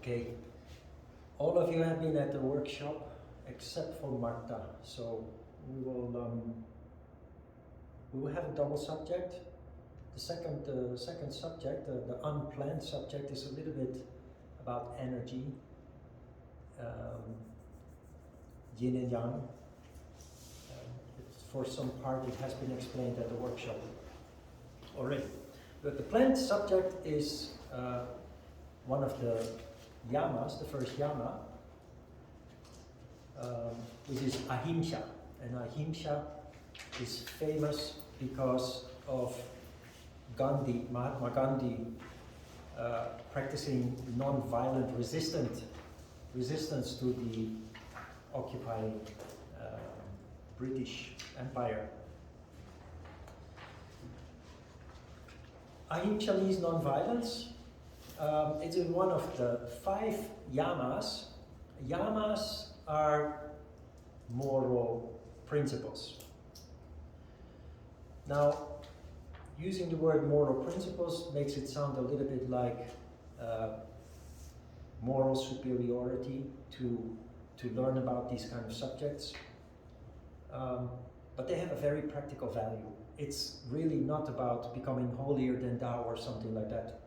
Okay, all of you have been at the workshop except for Marta, so we will have a double subject. The second subject, the unplanned subject, is a little bit about energy, yin and yang. For some part it has been explained at the workshop already. But the planned subject is one of the yamas, the first yama, which is Ahimsa. And Ahimsa is famous because of Gandhi, Mahatma Gandhi, practicing non-violent resistance to the occupying British Empire. Ahimsa means non-violence. It's in one of the 5 yamas. Yamas are moral principles. Now, using the word moral principles makes it sound a little bit like moral superiority to learn about these kind of subjects. But they have a very practical value. It's really not about becoming holier than thou or something like that.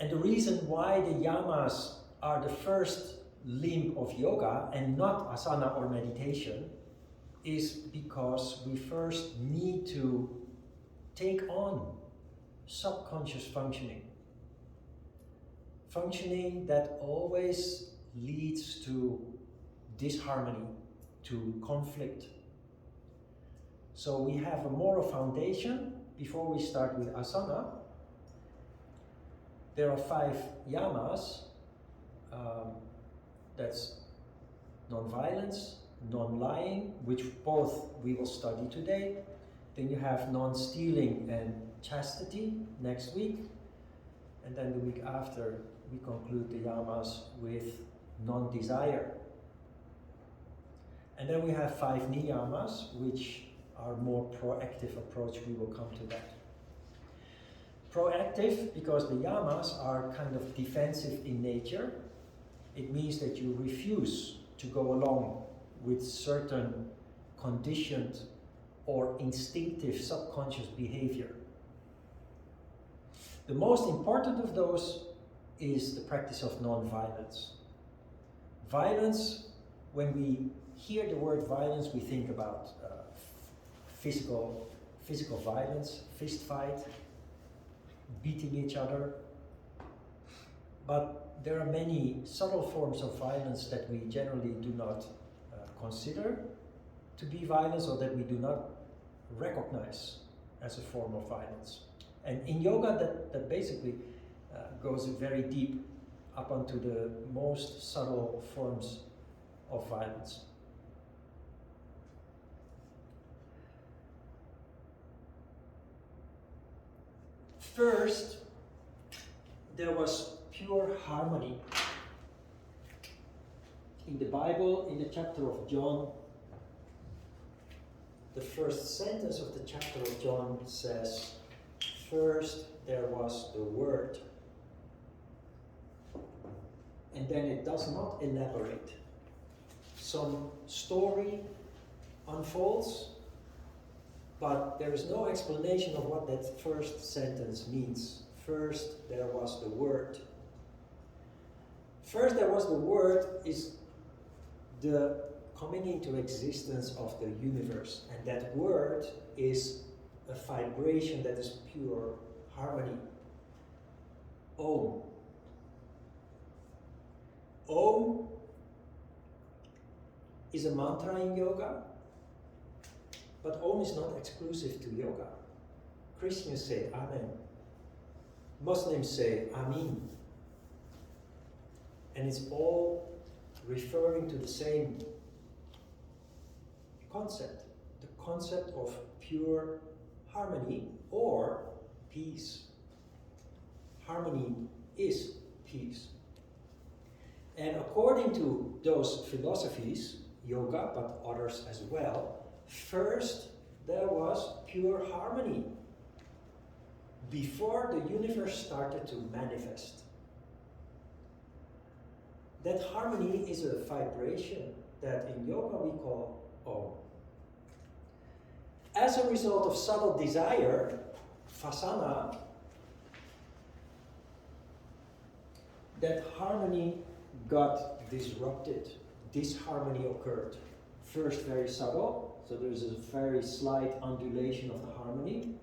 And the reason why the yamas are the first limb of yoga and not asana or meditation is because we first need to take on subconscious functioning. Functioning that always leads to disharmony, to conflict. So we have a moral foundation before we start with asana. There are 5 yamas. That's non-violence, non-lying, which both we will study today. Then you have non-stealing and chastity next week. And then the week after, we conclude the yamas with non-desire. And then we have 5 niyamas, which are more proactive approach. We will come to that. Proactive because the yamas are kind of defensive in nature. It means that you refuse to go along with certain conditioned or instinctive subconscious behavior. The most important of those is the practice of non-violence. Violence, when we hear the word violence, we think about physical violence, fist fight, beating each other. But there are many subtle forms of violence that we generally do not consider to be violence, or that we do not recognize as a form of violence. And in yoga, that basically goes very deep up onto the most subtle forms of violence. First, there was pure harmony. In the Bible, in the chapter of John, the first sentence of the chapter of John says, "First there was the Word." And then it does not elaborate. Some story unfolds, but there is no explanation of what that first sentence means. First there was the Word. First there was the Word is the coming into existence of the universe. And that Word is a vibration that is pure harmony. Om. Om is a mantra in yoga, but Om is not exclusive to yoga. Christians say Amen. Muslims say Amin. And it's all referring to the same concept, the concept of pure harmony or peace. Harmony is peace. And according to those philosophies, yoga, but others as well, first there was pure harmony before the universe started to manifest. That harmony is a vibration that in yoga we call Om. As a result of subtle desire, vasana, that harmony got disrupted. Disharmony occurred. First very subtle, so there's a very slight undulation of the harmony.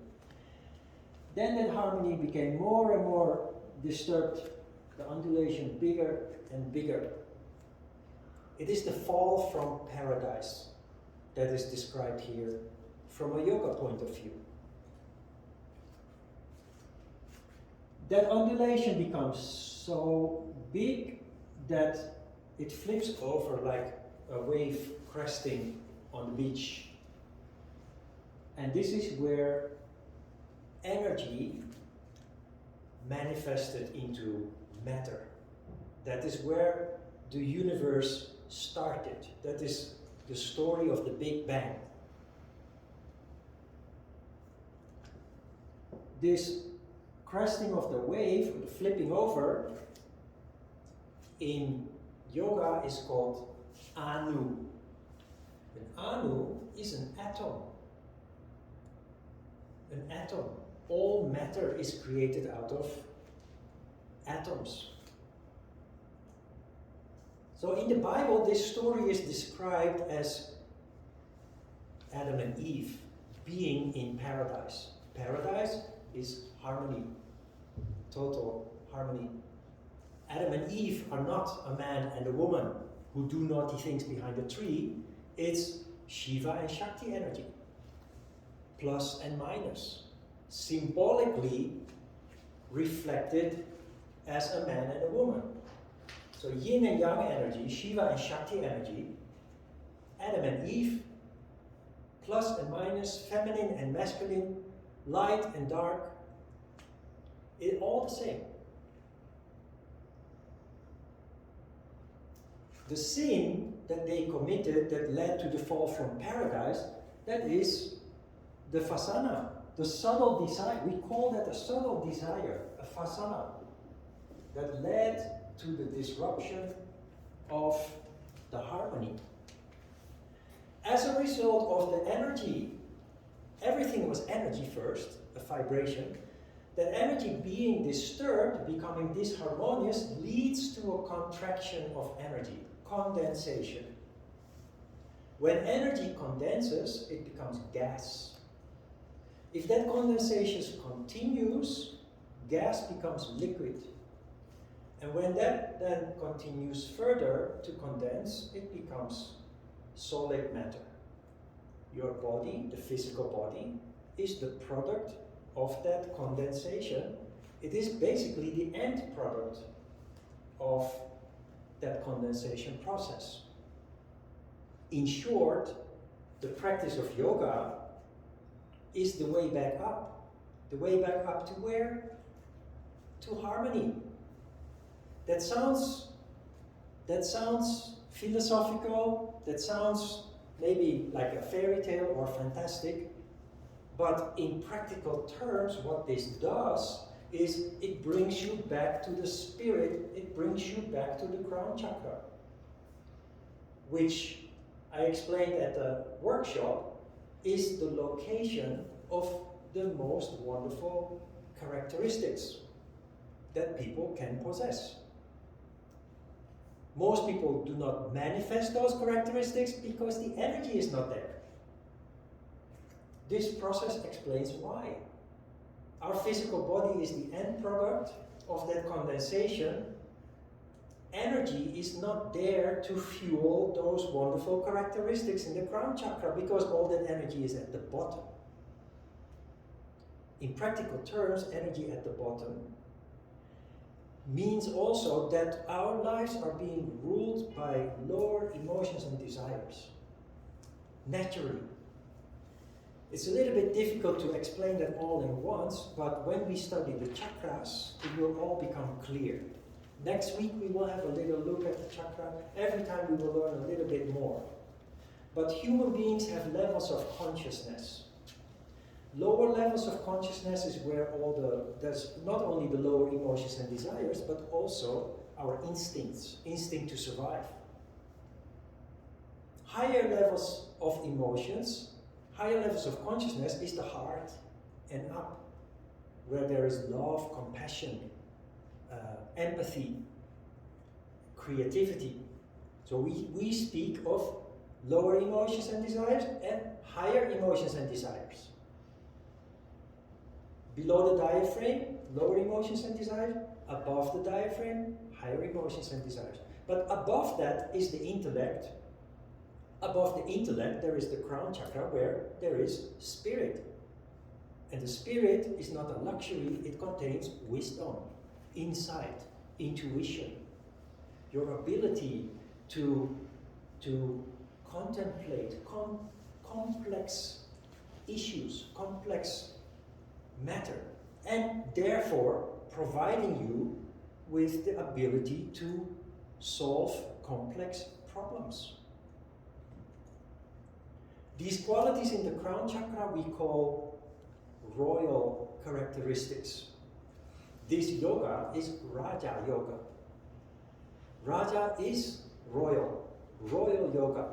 Then that harmony became more and more disturbed, the undulation bigger and bigger. It is the fall from paradise that is described here from a yoga point of view. That undulation becomes so big that it flips over like a wave cresting on the beach. And this is where energy manifested into matter. That is where the universe started. That is the story of the Big Bang. This cresting of the wave, or the flipping over, in yoga is called Anu. And Anu is an atom. An atom. All matter is created out of atoms. So in the Bible, this story is described as Adam and Eve being in paradise. Paradise is harmony, total harmony. Adam and Eve are not a man and a woman who do naughty things behind a tree. It's Shiva and Shakti energy, plus and minus, symbolically reflected as a man and a woman. So yin and yang energy, Shiva and Shakti energy, Adam and Eve, plus and minus, feminine and masculine, light and dark, it's all the same. The sin that they committed that led to the fall from paradise, that is the vasana, the subtle desire. We call that a subtle desire, a vasana, that led to the disruption of the harmony. As a result of the energy, everything was energy first, a vibration. That energy being disturbed, becoming disharmonious, leads to a contraction of energy, condensation. When energy condenses, it becomes gas. If that condensation continues, gas becomes liquid. And when that then continues further to condense, it becomes solid matter. Your body, the physical body, is the product of that condensation. It is basically the end product of that condensation process. In short, the practice of yoga is the way back up. The way back up to where? To harmony. That sounds philosophical, that sounds maybe like a fairy tale or fantastic, but in practical terms, what this does is it brings you back to the spirit, it brings you back to the crown chakra, which I explained at the workshop is the location of the most wonderful characteristics that people can possess. Most people do not manifest those characteristics because the energy is not there. This process explains why. Our physical body is the end product of that condensation. Energy is not there to fuel those wonderful characteristics in the crown chakra because all that energy is at the bottom. In practical terms, energy at the bottom means also that our lives are being ruled by lower emotions and desires, naturally. It's a little bit difficult to explain that all in once, but when we study the chakras, it will all become clear. Next week we will have a little look at the chakra. Every time we will learn a little bit more. But human beings have levels of consciousness. Lower levels of consciousness is where there's not only the lower emotions and desires, but also our instincts, instinct to survive. Higher levels of emotions, higher levels of consciousness is the heart and up, where there is love, compassion, empathy, creativity. So we speak of lower emotions and desires and higher emotions and desires. Below the diaphragm, lower emotions and desires. Above the diaphragm, higher emotions and desires. But above that is the intellect. Above the intellect, there is the crown chakra, where there is spirit. And the spirit is not a luxury, it contains wisdom, insight, intuition, your ability to contemplate complex issues, complex matter, and therefore providing you with the ability to solve complex problems. These qualities in the crown chakra we call royal characteristics. This yoga is Raja Yoga. Raja is royal yoga,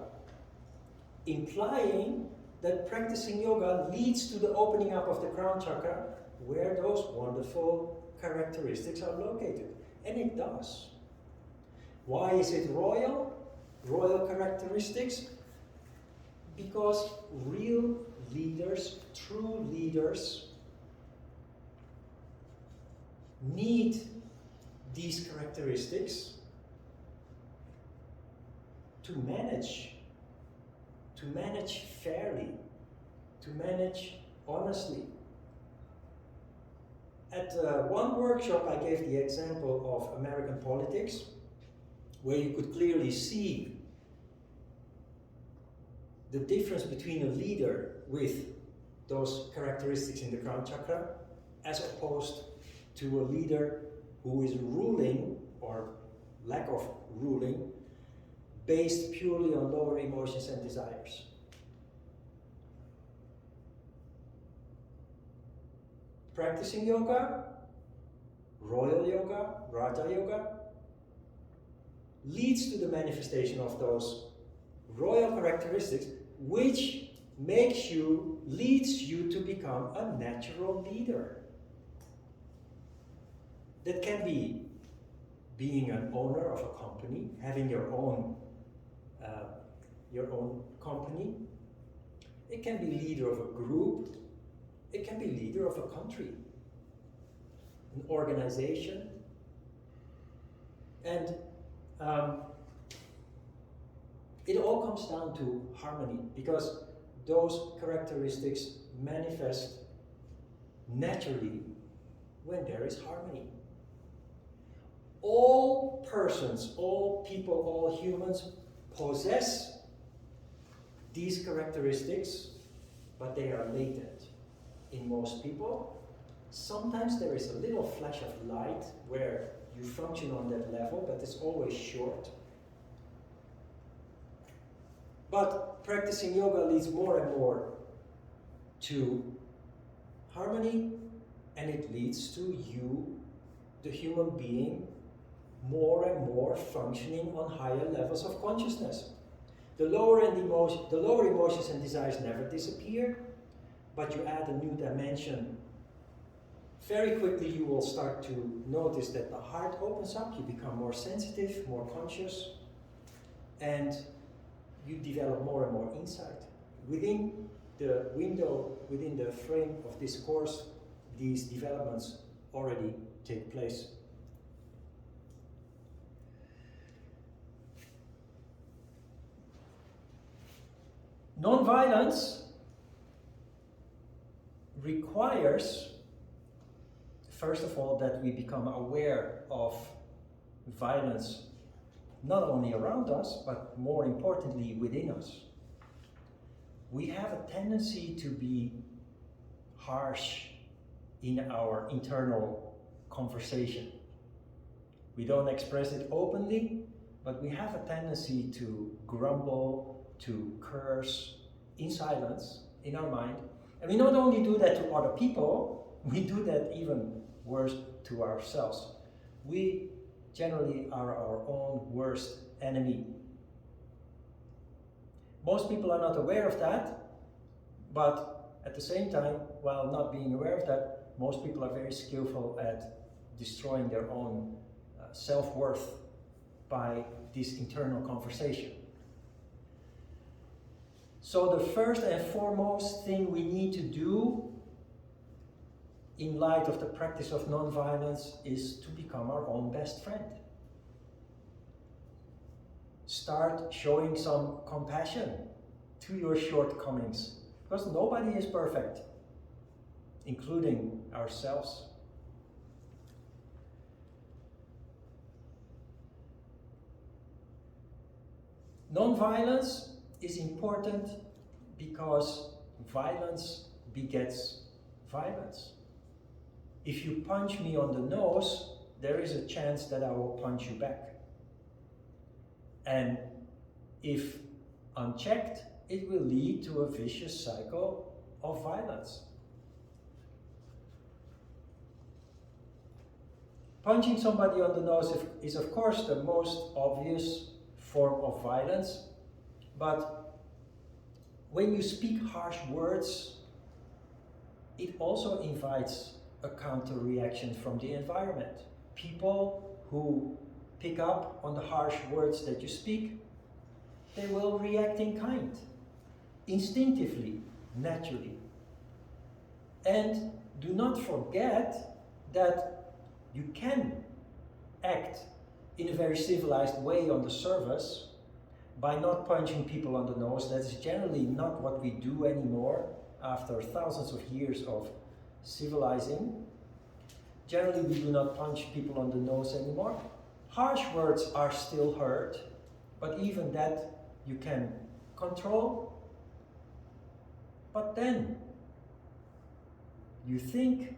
implying that practicing yoga leads to the opening up of the crown chakra, where those wonderful characteristics are located. And it does. Why is it royal? Royal characteristics? Because real leaders, true leaders, need these characteristics to manage fairly, to manage honestly. At one workshop I gave the example of American politics, where you could clearly see the difference between a leader with those characteristics in the crown chakra as opposed to a leader who is ruling, or lack of ruling, based purely on lower emotions and desires. Practicing yoga, royal yoga, Raja yoga, leads to the manifestation of those royal characteristics, which leads you to become a natural leader. That can be being an owner of a company, having your own company. It can be leader of a group. It can be leader of a country, an organization. And it all comes down to harmony, because those characteristics manifest naturally when there is harmony. All persons, all people, all humans possess these characteristics, but they are latent in most people. Sometimes there is a little flash of light where you function on that level, but it's always short. But practicing yoga leads more and more to harmony, and it leads to you, the human being, more and more functioning on higher levels of consciousness. The lower emotions and desires never disappear, but you add a new dimension. Very quickly you will start to notice that the heart opens up, you become more sensitive, more conscious, and you develop more and more insight. Within the window, within the frame of this course, these developments already take place. Non-violence requires, first of all, that we become aware of violence not only around us, but more importantly within us. We have a tendency to be harsh in our internal conversation. We don't express it openly, but we have a tendency to grumble, to curse in silence, in our mind. And we not only do that to other people, we do that even worse to ourselves. We generally are our own worst enemy. Most people are not aware of that, but at the same time, while not being aware of that, most people are very skillful at destroying their own self-worth by this internal conversation. So the first and foremost thing we need to do in light of the practice of non-violence is to become our own best friend. Start showing some compassion to your shortcomings, because nobody is perfect, including ourselves. Non-violence is important because violence begets violence. If you punch me on the nose, there is a chance that I will punch you back. And if unchecked, it will lead to a vicious cycle of violence. Punching somebody on the nose is of course the most obvious form of violence, but when you speak harsh words, it also invites a counter reaction from the environment. People who pick up on the harsh words that you speak, they will react in kind, instinctively, naturally. And do not forget that you can act in a very civilized way on the surface by not punching people on the nose. That is generally not what we do anymore after thousands of years of civilizing. Generally, we do not punch people on the nose anymore. Harsh words are still heard, but even that you can control. But then you think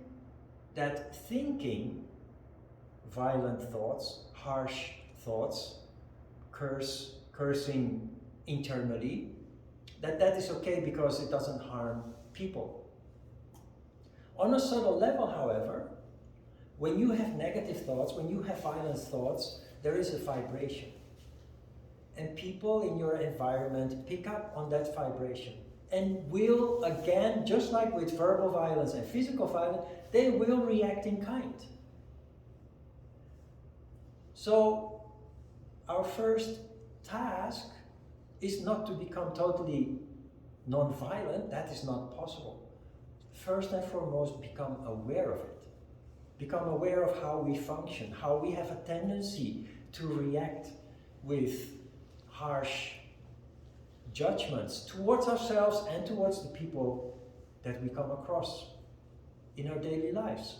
that thinking violent thoughts, harsh thoughts, cursing internally, that is okay because it doesn't harm people. On a subtle level, however, when you have negative thoughts, when you have violent thoughts, there is a vibration. And people in your environment pick up on that vibration and will, again, just like with verbal violence and physical violence, they will react in kind. So our first task is not to become totally non-violent. That is not possible. First and foremost, become aware of it. Become aware of how we function, how we have a tendency to react with harsh judgments towards ourselves and towards the people that we come across in our daily lives.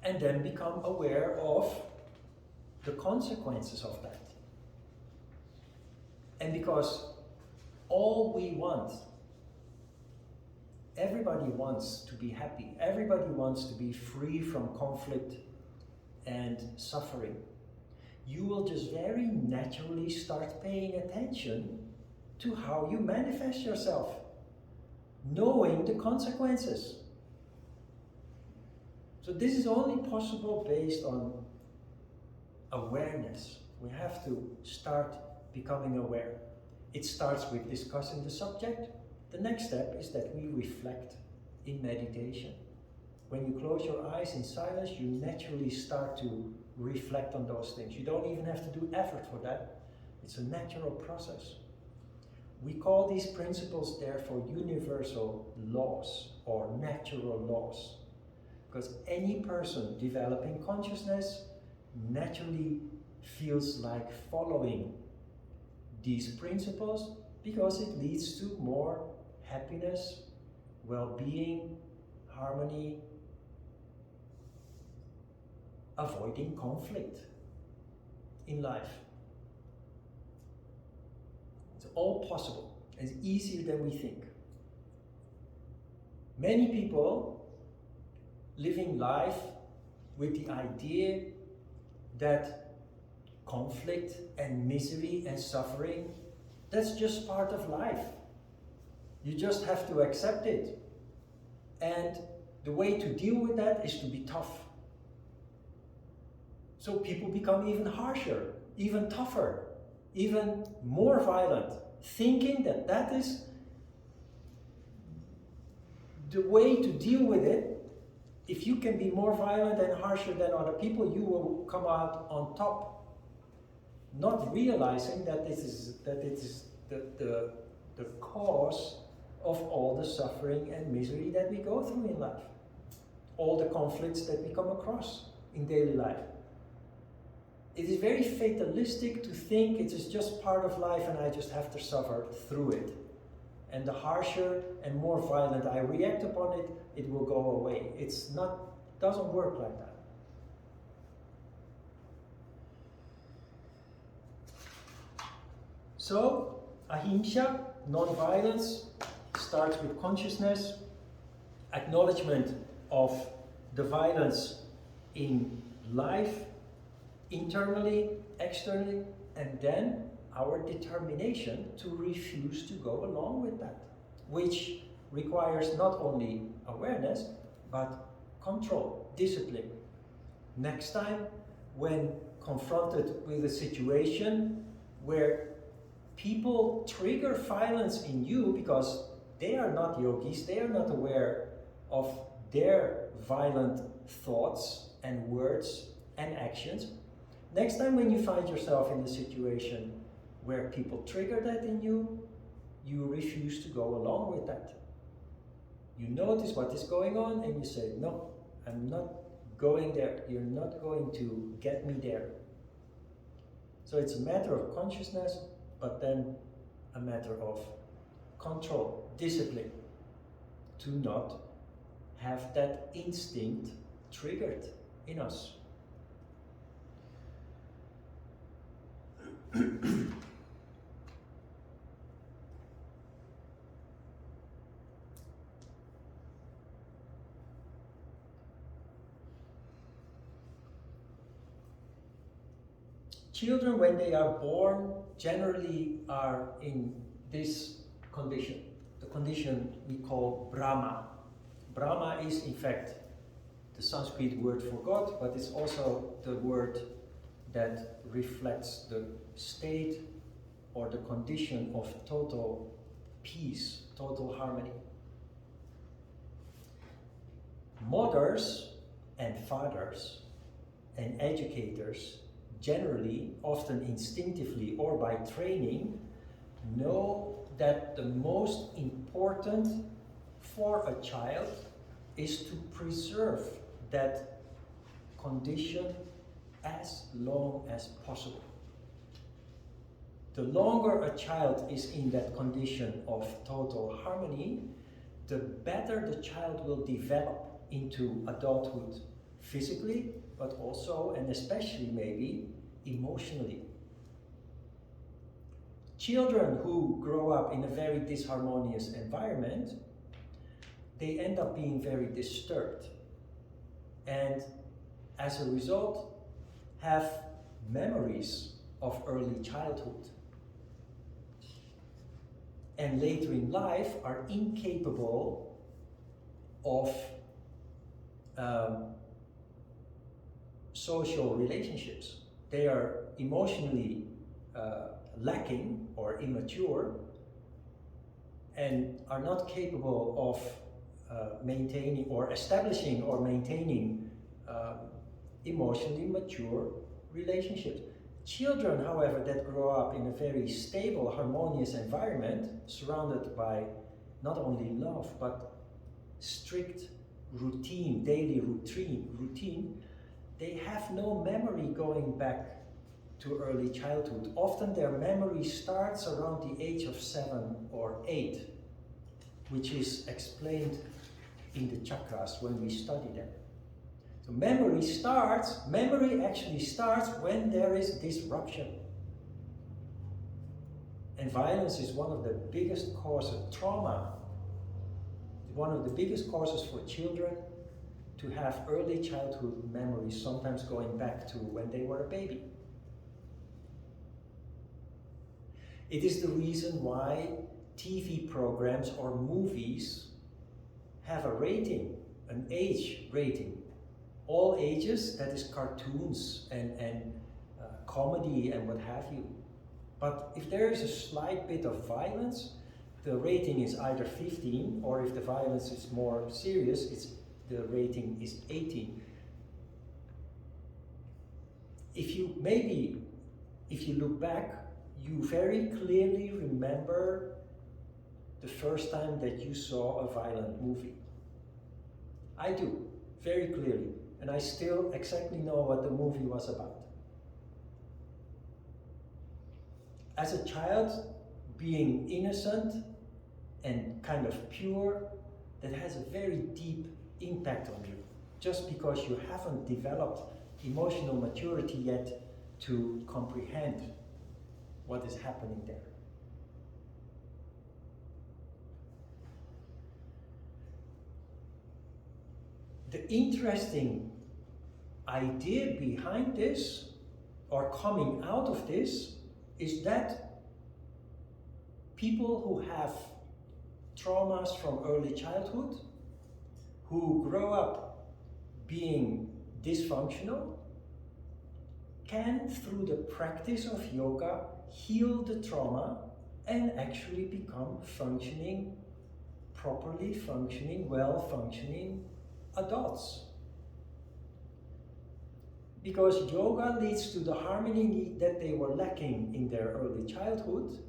And then become aware of the consequences of that. And because all we want, everybody wants to be happy. Everybody wants to be free from conflict and suffering. You will just very naturally start paying attention to how you manifest yourself, knowing the consequences. So this is only possible based on awareness. We have to start becoming aware. It starts with discussing the subject. The next step is that we reflect in meditation. When you close your eyes in silence, you naturally start to reflect on those things. You don't even have to do effort for that. It's a natural process. We call these principles, therefore, universal laws or natural laws. Because any person developing consciousness naturally feels like following these principles because it leads to more happiness, well-being, harmony, avoiding conflict in life. It's all possible. It's easier than we think. Many people living life with the idea that conflict and misery and suffering, that's just part of life. You just have to accept it. And the way to deal with that is to be tough. So people become even harsher, even tougher, even more violent, thinking that that is the way to deal with it. If you can be more violent and harsher than other people, you will come out on top. Not realizing that it is the cause of all the suffering and misery that we go through in life. All the conflicts that we come across in daily life. It is very fatalistic to think it is just part of life and I just have to suffer through it. And the harsher and more violent I react upon it, it will go away. It's not, doesn't work like that. So, Ahimsa, non-violence, starts with consciousness, acknowledgement of the violence in life, internally, externally, and then our determination to refuse to go along with that, which requires not only awareness, but control, discipline. Next time, when confronted with a situation where people trigger violence in you because they are not yogis, they are not aware of their violent thoughts and words and actions. Next time when you find yourself in a situation where people trigger that in you, you refuse to go along with that. You notice what is going on and you say, no, I'm not going there. You're not going to get me there. So it's a matter of consciousness, but then a matter of control, discipline, to not have that instinct triggered in us. Children, when they are born, generally are in this condition, the condition we call Brahma. Brahma is, in fact, the Sanskrit word for God, but it's also the word that reflects the state or the condition of total peace, total harmony. Mothers and fathers and educators generally, often instinctively or by training, know that the most important for a child is to preserve that condition as long as possible. The longer a child is in that condition of total harmony, the better the child will develop into adulthood physically, but also and especially maybe emotionally. Children who grow up in a very disharmonious environment, they end up being very disturbed, and as a result have memories of early childhood, and later in life are incapable of social relationships. They are emotionally lacking or immature and are not capable of maintaining or establishing or maintaining emotionally mature relationships. Children, however, that grow up in a very stable, harmonious environment, surrounded by not only love, but strict routine, daily routine, they have no memory going back to early childhood. Often their memory starts around the age of 7 or 8, which is explained in the chakras when we study them. So memory actually starts when there is disruption. And violence is one of the biggest causes, trauma, one of the biggest causes for children to have early childhood memories, sometimes going back to when they were a baby. It is the reason why TV programs or movies have a rating, an age rating. all ages, that is cartoons and comedy and what have you. But if there is a slight bit of violence, the rating is either 15, or if the violence is more serious, the rating is 18. If you look back, you very clearly remember the first time that you saw a violent movie. I do, very clearly, and I still exactly know what the movie was about. As a child, being innocent and kind of pure, that has a very deep impact on you, just because you haven't developed emotional maturity yet to comprehend what is happening there. The interesting idea behind this, or coming out of this, is that people who have traumas from early childhood, who grow up being dysfunctional, can, through the practice of yoga, heal the trauma and actually become functioning, properly functioning, well-functioning adults. Because yoga leads to the harmony that they were lacking in their early childhood,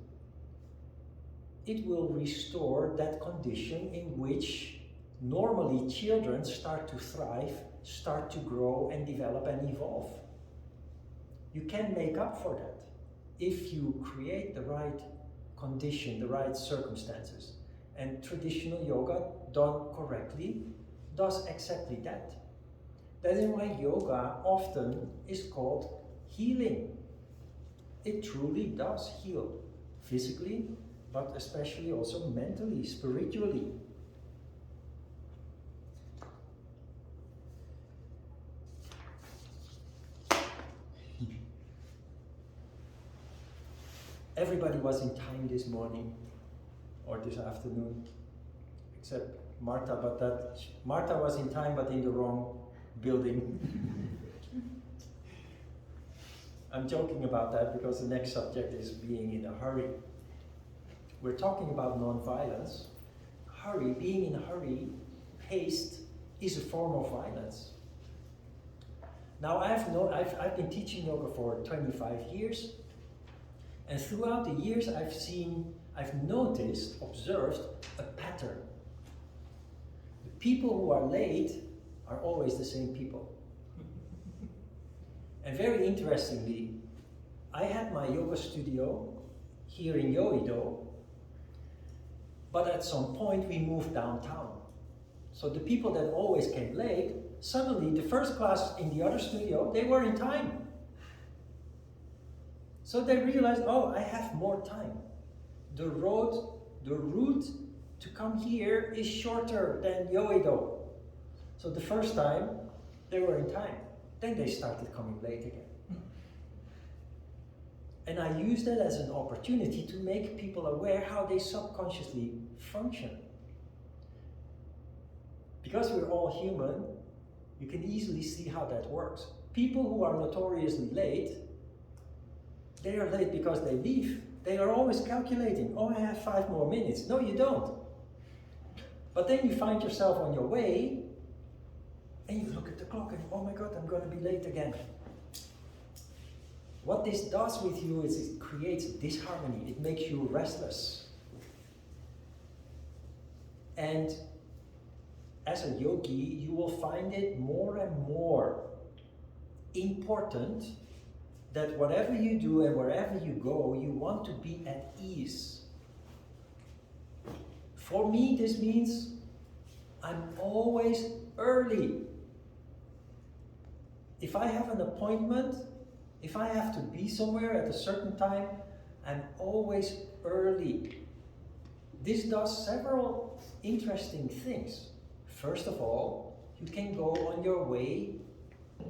it will restore that condition in which normally children start to thrive, start to grow and develop and evolve. You can make up for that if you create the right condition, the right circumstances. And traditional yoga, done correctly, does exactly that. That is why yoga often is called healing. It truly does heal, physically, but especially also mentally, spiritually. Everybody was in time this morning, or this afternoon, except Martha, but Martha was in time, but in the wrong building. I'm joking about that because the next subject is being in a hurry. We're talking about non-violence. Being in a hurry, haste, is a form of violence. Now I've been teaching yoga for 25 years, and throughout the years I've noticed, observed a pattern. The people who are late are always the same people. And very interestingly, I had my yoga studio here in Yoido, but at some point we moved downtown. So the people that always came late, suddenly the first class in the other studio, they were in time. So they realized, oh, I have more time. The route to come here is shorter than Yoido. So the first time, they were in time. Then they started coming late again. And I used that as an opportunity to make people aware how they subconsciously function. Because we're all human, you can easily see how that works. People who are notoriously late, they are late because they leave. They are always calculating, oh, I have 5 more minutes. No, you don't. But then you find yourself on your way, and you look at the clock and, oh my God, I'm going to be late again. What this does with you is it creates disharmony. It makes you restless. And as a yogi, you will find it more and more important that whatever you do and wherever you go, you want to be at ease. For me, this means I'm always early. If I have an appointment, if I have to be somewhere at a certain time, I'm always early. This does several interesting things. First of all, you can go on your way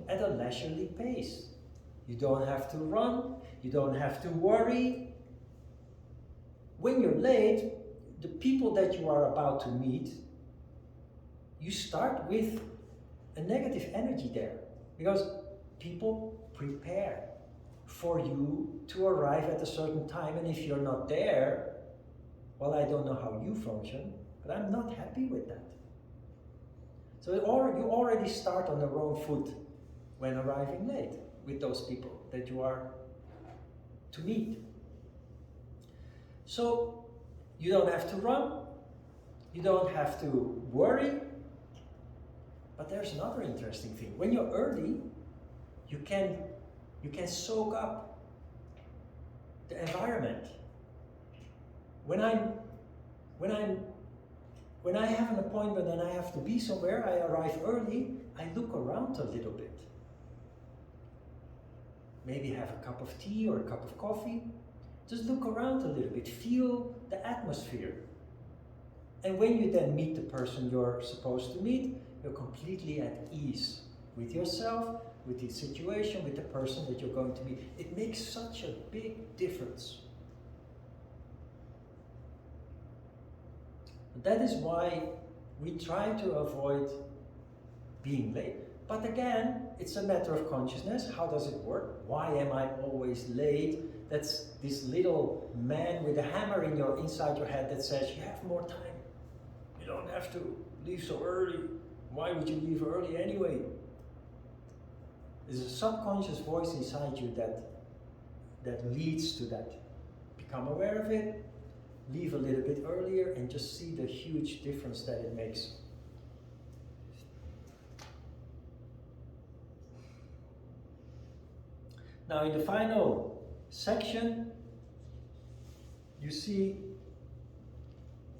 at a leisurely pace. You don't have to run, you don't have to worry. When you're late, the people that you are about to meet, you start with a negative energy there, because people prepare for you to arrive at a certain time, and if you're not there, well, I don't know how you function, but I'm not happy with that. So you already start on the wrong foot when arriving late with those people that you are to meet. So you don't have to run, you don't have to worry, but there's another interesting thing. When you're early, you can soak up the environment. When I have an appointment and I have to be somewhere, I arrive early, I look around a little bit. Maybe have a cup of tea or a cup of coffee. Just look around a little bit, feel the atmosphere. And when you then meet the person you're supposed to meet, you're completely at ease with yourself, with the situation, with the person that you're going to meet. It makes such a big difference. That is why we try to avoid being late. But again, it's a matter of consciousness. How does it work? Why am I always late? That's this little man with a hammer inside your head that says, you have more time. You don't have to leave so early. Why would you leave early anyway? There's a subconscious voice inside you that leads to that. Become aware of it, leave a little bit earlier, and just see the huge difference that it makes. Now in the final section, you see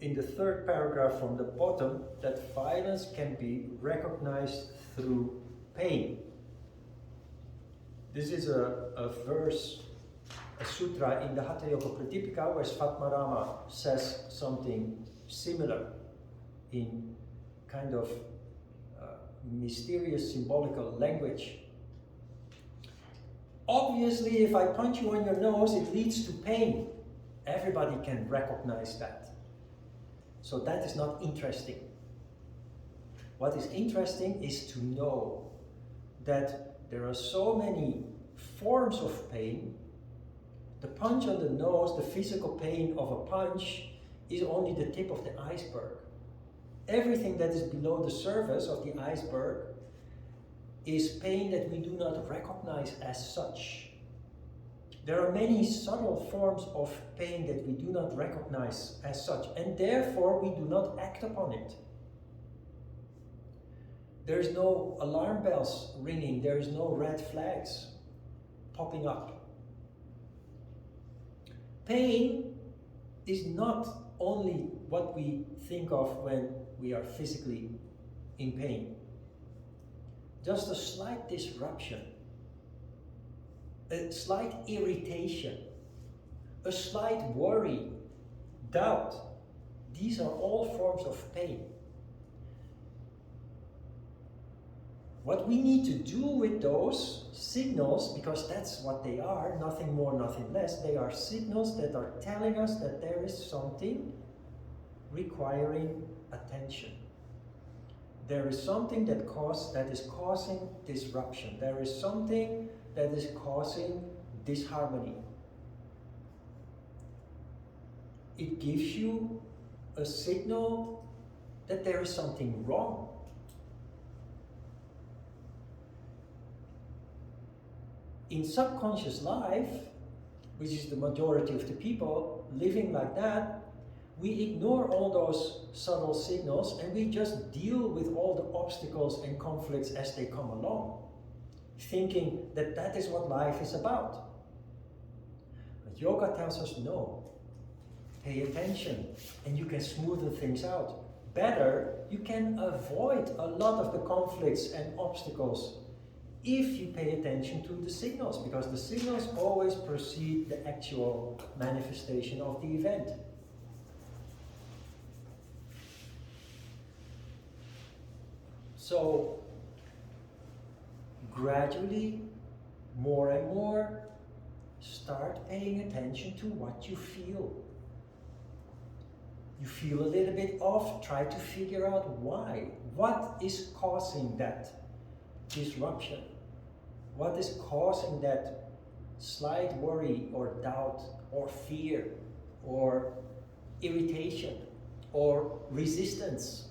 in the third paragraph from the bottom that violence can be recognized through pain. This is a verse, a sutra in the Hatha Yoga Pradipika where Svatmarama says something similar in kind of mysterious symbolical language. Obviously, if I punch you on your nose, it leads to pain. Everybody can recognize that. So that is not interesting. What is interesting is to know that there are so many forms of pain. The punch on the nose, the physical pain of a punch, is only the tip of the iceberg. Everything that is below the surface of the iceberg is pain that we do not recognize as such. There are many subtle forms of pain that we do not recognize as such, and therefore we do not act upon it. There is no alarm bells ringing, there is no red flags popping up. Pain is not only what we think of when we are physically in pain. Just a slight disruption, a slight irritation, a slight worry, doubt, these are all forms of pain. What we need to do with those signals, because that's what they are, nothing more, nothing less, they are signals that are telling us that there is something requiring attention. There is something that is causing disruption. There is something that is causing disharmony. It gives you a signal that there is something wrong. In subconscious life, which is the majority of the people living like that, we ignore all those subtle signals and we just deal with all the obstacles and conflicts as they come along, thinking that that is what life is about. But yoga tells us no. Pay attention and you can smoothen things out. Better, you can avoid a lot of the conflicts and obstacles if you pay attention to the signals, because the signals always precede the actual manifestation of the event. So, gradually, more and more, start paying attention to what you feel. You feel a little bit off, try to figure out why. What is causing that? disruption? What is causing that slight worry or doubt or fear or irritation or resistance?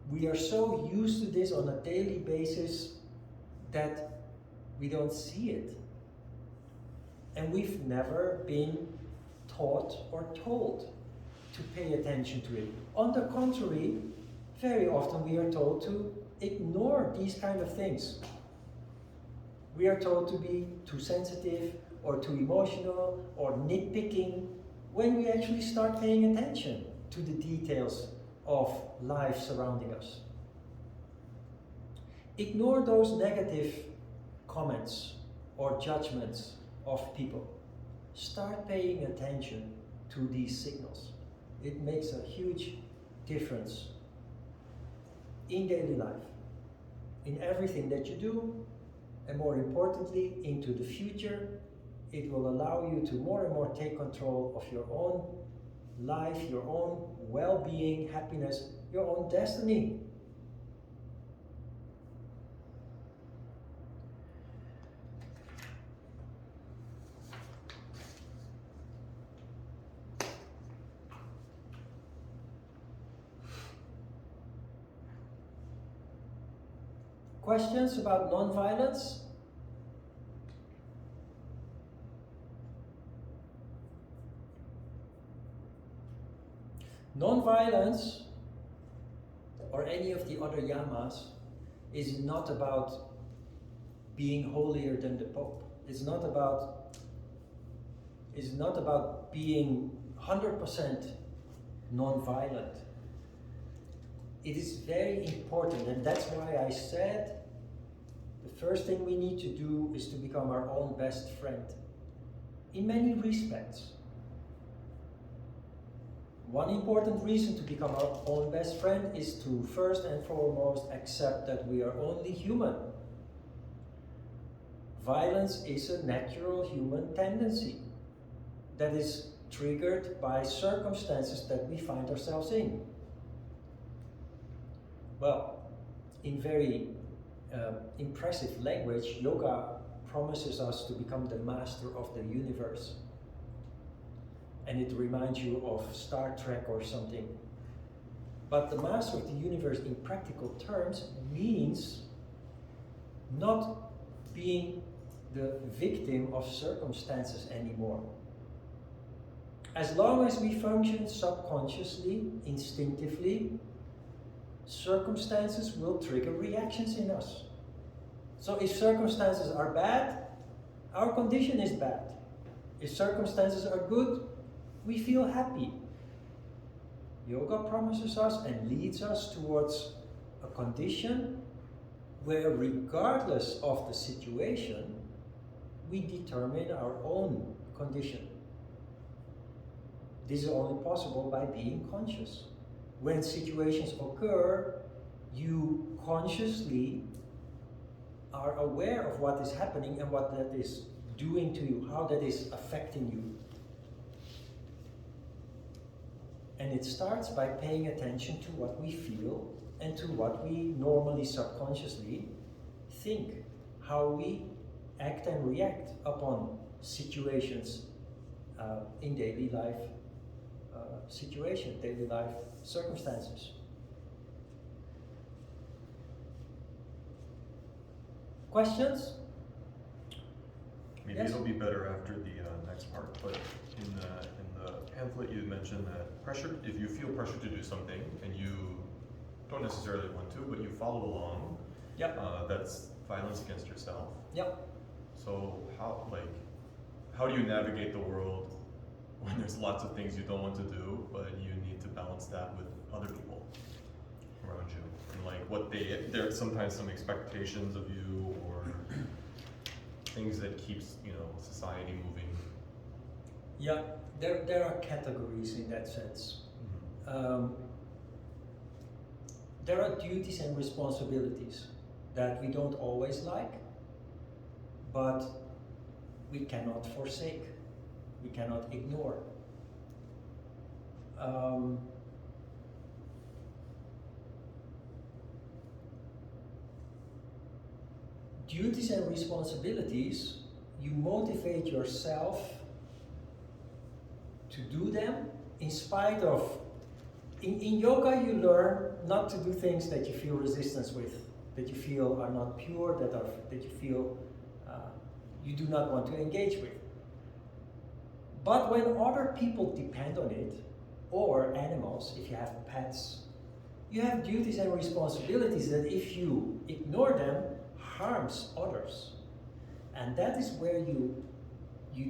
We are so used to this on a daily basis that we don't see it. And we've never been taught or told to pay attention to it. On the contrary, very often we are told to ignore these kind of things. We are told to be too sensitive or too emotional or nitpicking when we actually start paying attention to the details of life surrounding us. Ignore those negative comments or judgments of people. Start paying attention to these signals. It makes a huge difference in daily life, in everything that you do, and more importantly, into the future. It will allow you to more and more take control of your own life, your own well-being, happiness, your own destiny. Questions about non-violence? Non-violence, or any of the other yamas, is not about being holier than the Pope. It's not about being 100% non-violent. It is very important, and that's why I said the first thing we need to do is to become our own best friend in many respects. One important reason to become our own best friend is to first and foremost accept that we are only human. Violence is a natural human tendency that is triggered by circumstances that we find ourselves in. Well, in very impressive language, yoga promises us to become the master of the universe. And it reminds you of Star Trek or something. But the master of the universe in practical terms means not being the victim of circumstances anymore. As long as we function subconsciously, instinctively, circumstances will trigger reactions in us. So if circumstances are bad, our condition is bad. If circumstances are good, we feel happy. Yoga promises us and leads us towards a condition where, regardless of the situation, we determine our own condition. This is only possible by being conscious. When situations occur, you consciously are aware of what is happening and what that is doing to you, how that is affecting you. And it starts by paying attention to what we feel and to what we normally subconsciously think, how we act and react upon situations in daily life daily life circumstances. Questions? Maybe Yes? it'll be better after the next part, but in the pamphlet you mentioned that pressure, if you feel pressure to do something and you don't necessarily want to, but you follow along, Yep. That's violence against yourself. Yep. So how do you navigate the world when there's lots of things you don't want to do, but you need to balance that with other people around you? And like there's sometimes some expectations of you or things that keeps, society moving. Yeah, there are categories in that sense. Mm-hmm. There are duties and responsibilities that we don't always like, but we cannot forsake, we cannot ignore. duties and responsibilities, you motivate yourself to do them in spite of. In yoga, you learn not to do things that you feel resistance with, that you feel are not pure, that you feel you do not want to engage with. But when other people depend on it, or animals, if you have pets, you have duties and responsibilities that if you ignore them, harms others. And that is where you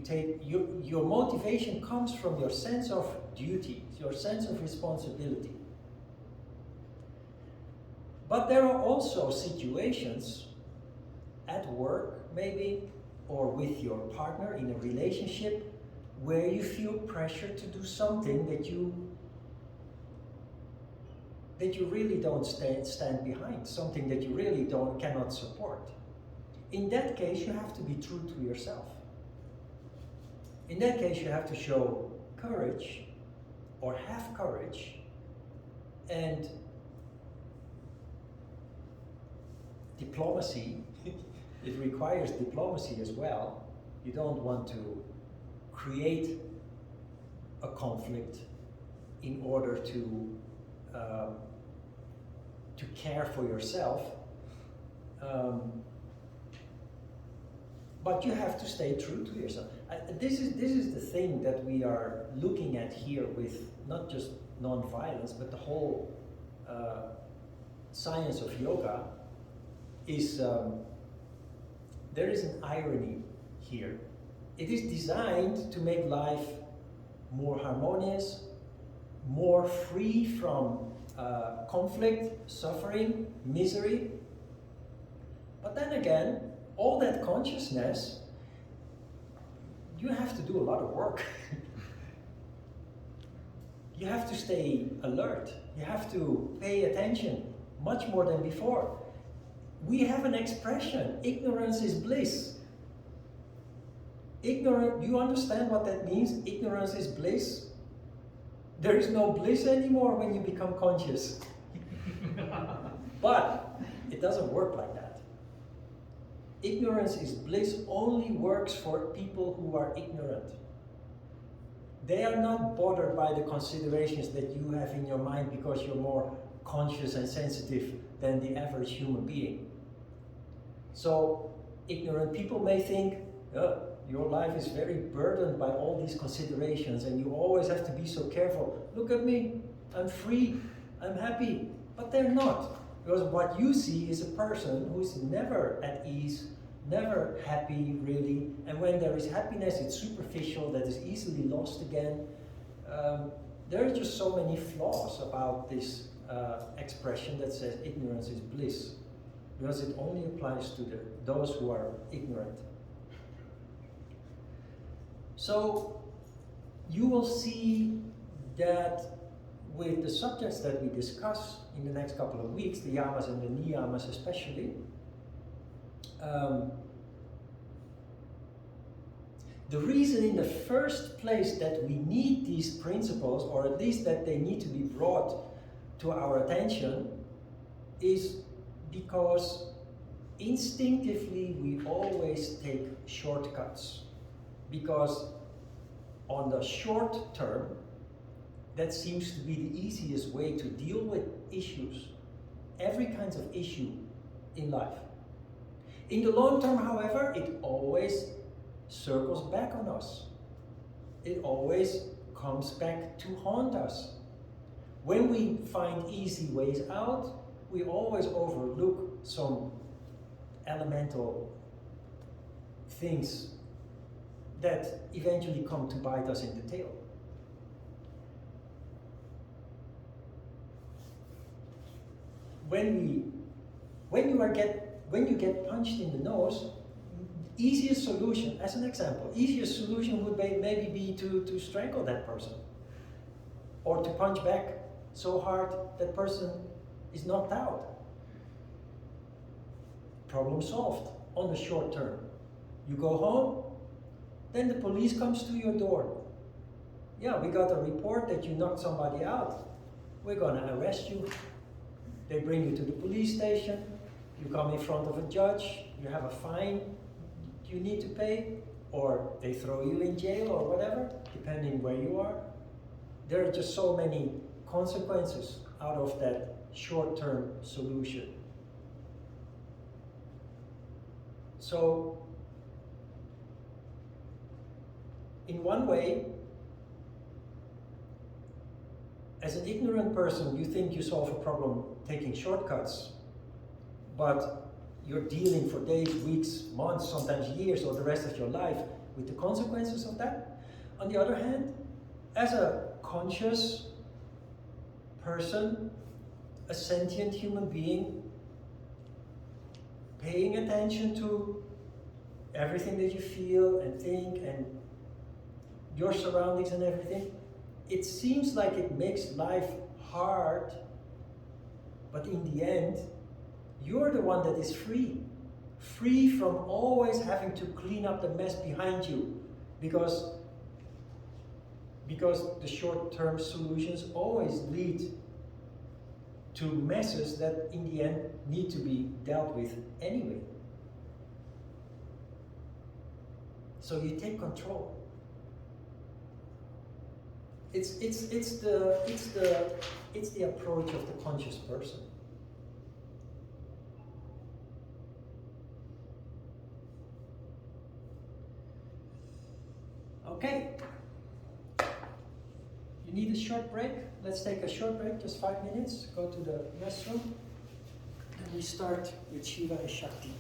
take, your motivation comes from your sense of duty, your sense of responsibility. But there are also situations at work, maybe, or with your partner in a relationship, where you feel pressure to do something that you really don't stand behind, something that you really cannot support. In that case, you have to be true to yourself. In that case, you have to show courage, or have courage, and diplomacy. It requires diplomacy as well. You don't want to create a conflict in order to care for yourself. But you have to stay true to yourself. This is the thing that we are looking at here with not just non-violence, but the whole science of yoga is there is an irony here. It is designed to make life more harmonious, more free from conflict, suffering, misery. But then again, all that consciousness, you have to do a lot of work. You have to stay alert. You have to pay attention much more than before. We have an expression, ignorance is bliss. Do you understand what that means? Ignorance is bliss. There is no bliss anymore when you become conscious. But it doesn't work like that. Ignorance is bliss only works for people who are ignorant. They are not bothered by the considerations that you have in your mind because you're more conscious and sensitive than the average human being. So ignorant people may think, your life is very burdened by all these considerations and you always have to be so careful. Look at me, I'm free, I'm happy. But they're not. Because what you see is a person who's never at ease, never happy really. And when there is happiness, it's superficial, that is easily lost again. There are just so many flaws about this expression that says ignorance is bliss. Because it only applies to those who are ignorant. So you will see that with the subjects that we discuss in the next couple of weeks, the yamas and the niyamas especially, the reason in the first place that we need these principles, or at least that they need to be brought to our attention, is because instinctively we always take shortcuts. Because on the short term, that seems to be the easiest way to deal with issues, every kind of issue in life. In the long term, however, it always circles back on us. It always comes back to haunt us. When we find easy ways out, we always overlook some elemental things that eventually come to bite us in the tail. When you get punched in the nose, easiest solution, as an example, easiest solution would maybe be to strangle that person, or to punch back so hard that person is knocked out. Problem solved on the short term. You go home, then the police comes to your door. Yeah, we got a report that you knocked somebody out. We're gonna arrest you. They bring you to the police station. You come in front of a judge, you have a fine you need to pay, or they throw you in jail or whatever, depending where you are. There are just so many consequences out of that short-term solution. So, in one way, as an ignorant person, you think you solve a problem taking shortcuts, but you're dealing for days, weeks, months, sometimes years, or the rest of your life with the consequences of that. On the other hand, as a conscious person, a sentient human being, paying attention to everything that you feel and think and your surroundings and everything, it seems like it makes life hard, but in the end, you're the one that is free. Free from always having to clean up the mess behind you, because the short-term solutions always lead to messes that in the end need to be dealt with anyway. So you take control. It's the approach of the conscious person. Okay. You need a short break? Let's take a short break, just 5 minutes. Go to the restroom. And we start with Shiva and Shakti.